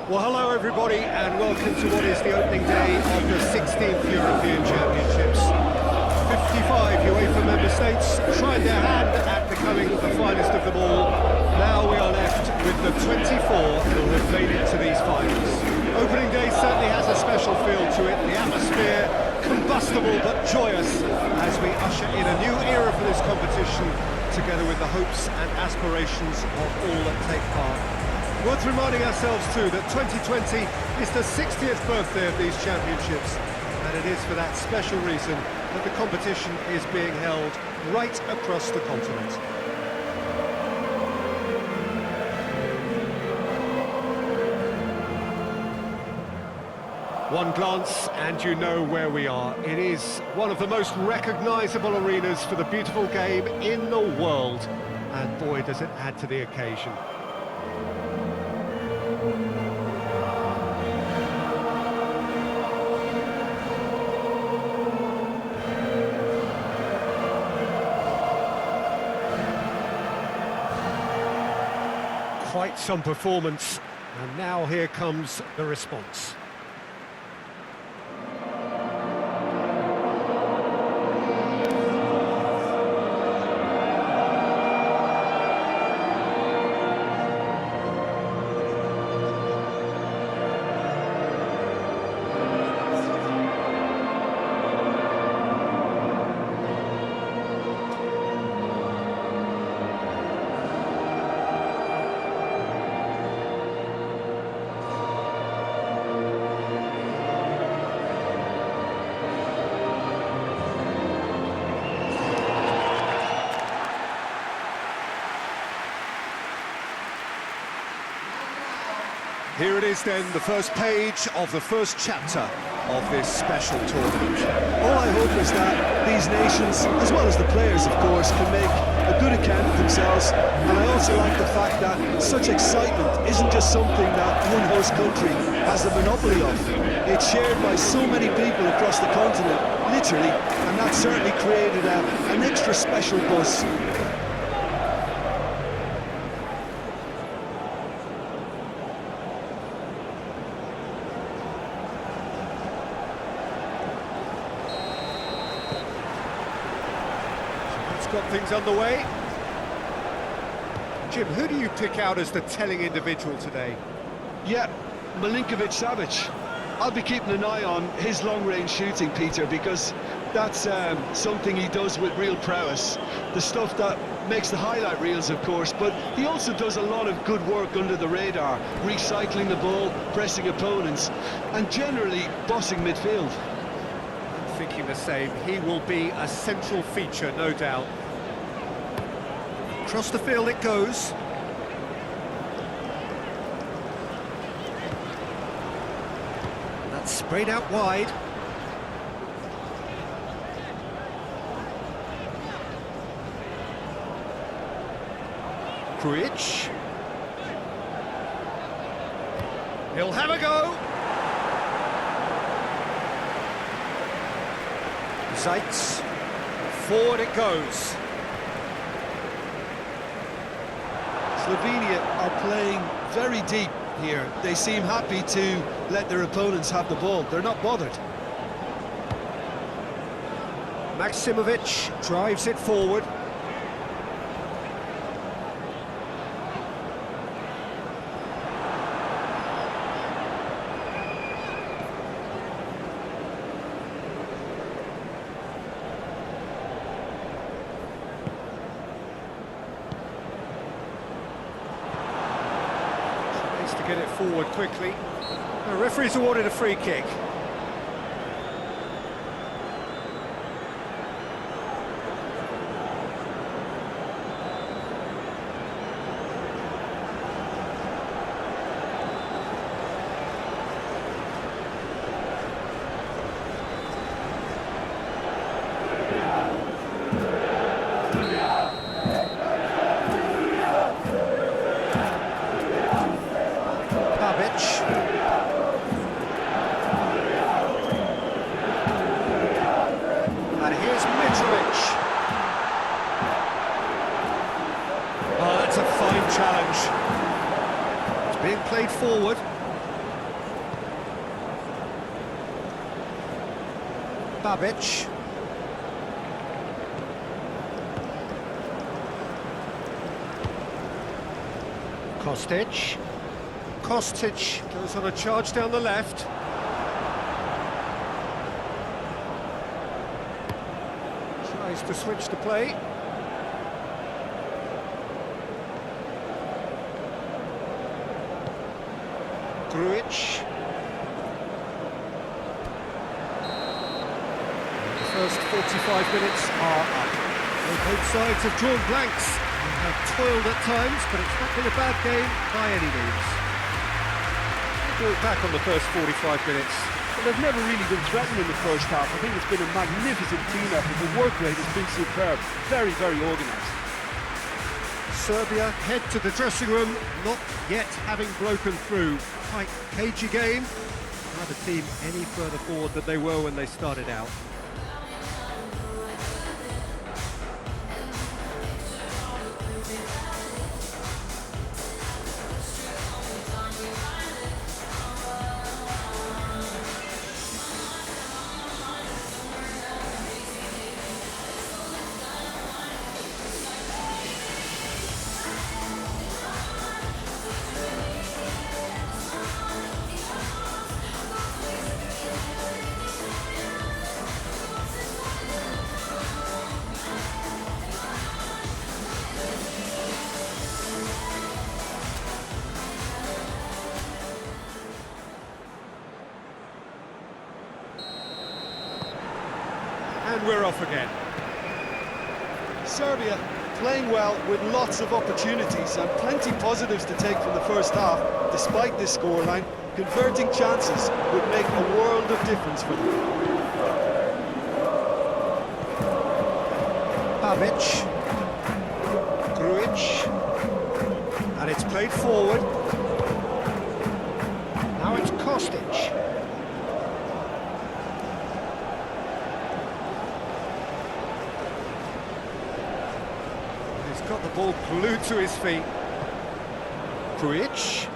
Well, hello everybody, and welcome to what is the opening day of the 16th European Championships. 55 UEFA member states tried their hand at becoming the finest of them all. Now we are left with the 24 who have made it to these finals. Opening day certainly has a special feel to it. The atmosphere, combustible but joyous, as we usher in a new era for this competition, together with the hopes and aspirations of all that take part. Worth reminding ourselves too that 2020 is the 60th birthday of these championships, and it is for that special reason that the competition is being held right across the continent. One glance and you know where we are. It is one of the most recognisable arenas for the beautiful game in the world, and boy does it add to the occasion. Quite some performance, and now here comes the response. Here it is then, the first page of the first chapter of this special tournament. All I hope is that these nations, as well as the players of course, can make a good account of themselves, and I also like the fact that such excitement isn't just something that one host country has the monopoly of. It's shared by so many people across the continent, literally, and that certainly created an extra special buzz. Got things underway. Jim, who do you pick out as the telling individual today? Yeah, Milinkovic-Savic. I'll be keeping an eye on his long-range shooting, Peter, because that's something he does with real prowess. The stuff that makes the highlight reels, of course, but he also does a lot of good work under the radar, recycling the ball, pressing opponents, and generally bossing midfield. Thinking the same. He will be a central feature, no doubt. Across the field it goes. That's sprayed out wide. Krujic. He'll have a go. Zaitz, forward it goes. Slovenia are playing very deep here. They seem happy to let their opponents have the ball. They're not bothered. Maksimovic drives it forward. Get it forward quickly. The referee's awarded a free kick. challenge. It's being played forward. Babic. Kostic. Kostic goes on a charge down the left. Tries to switch the play. Grujic. The first 45 minutes are up. Both sides have drawn blanks and have toiled at times, but it's not been a bad game by any means. We'll look back on the first 45 minutes. Well, they've never really been threatened in the first half. I think it's been a magnificent team effort. The work rate has been superb. Very, very organised. Serbia head to the dressing room, not yet having broken through. Quite cagey game. Neither team any further forward than they were when they started out. And we're off again. Serbia playing well with lots of opportunities and plenty positives to take from the first half. Despite this scoreline, converting chances would make a world of difference for them. Babic. Grujic. And it's played forward. Now it's Kostic. He's got the ball glued to his feet. Grujic.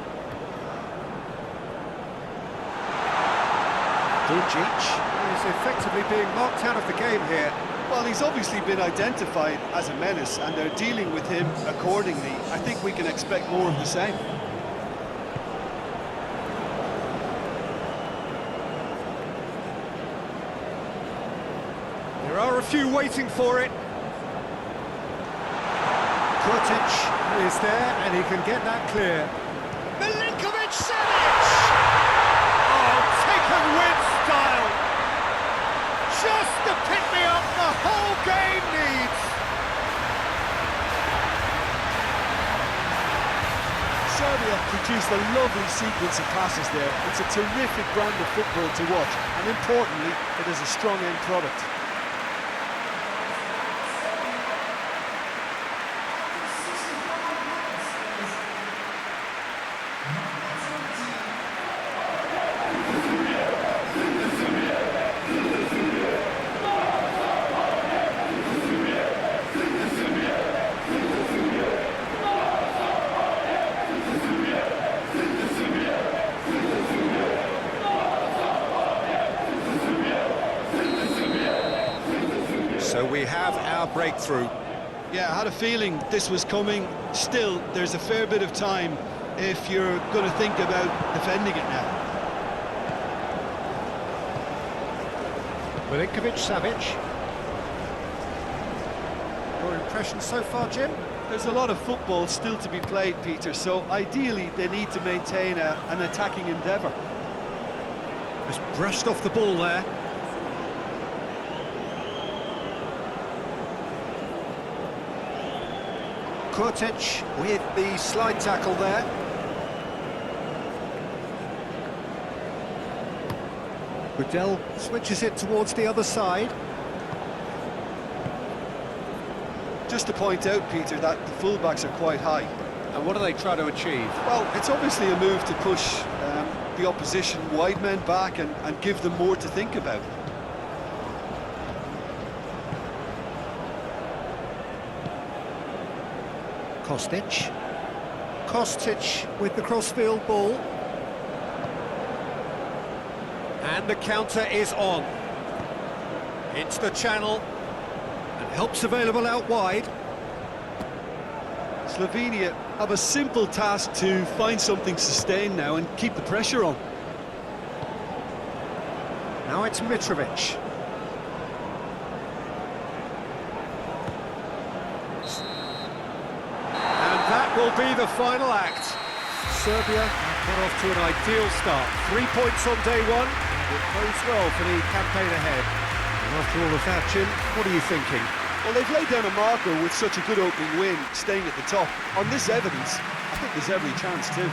Grujic is effectively being marked out of the game here. Well, he's obviously been identified as a menace and they're dealing with him accordingly. I think we can expect more of the same. There are a few waiting for it. Kostic is there and he can get that clear. Milinkovic-Savic! Oh, taken with style! Just the pick-me-up the whole game needs! Serbia produced a lovely sequence of passes there. It's a terrific brand of football to watch, and importantly, it is a strong end product. So we have our breakthrough. Yeah, I had a feeling this was coming. Still, there's a fair bit of time if you're going to think about defending it now. Milinkovic-Savic. Your impression so far, Jim? There's a lot of football still to be played, Peter, so ideally they need to maintain an attacking endeavour. Just brushed off the ball there. Kostic with the slide tackle there. Gudel switches it towards the other side. Just to point out, Peter, that the fullbacks are quite high. And what do they try to achieve? Well, it's obviously a move to push the opposition wide men back and give them more to think about. Kostic. Kostic with the crossfield ball. And the counter is on. It's the channel, and help's available out wide. Slovenia have a simple task to find something sustained now and keep the pressure on. Now it's Mitrovic. And that will be the final act. Serbia got off to an ideal start. 3 points on day one. It bodes well for the campaign ahead. And after all of that, Jim, what are you thinking? Well, they've laid down a marker with such a good opening win, staying at the top. On this evidence, I think there's every chance too.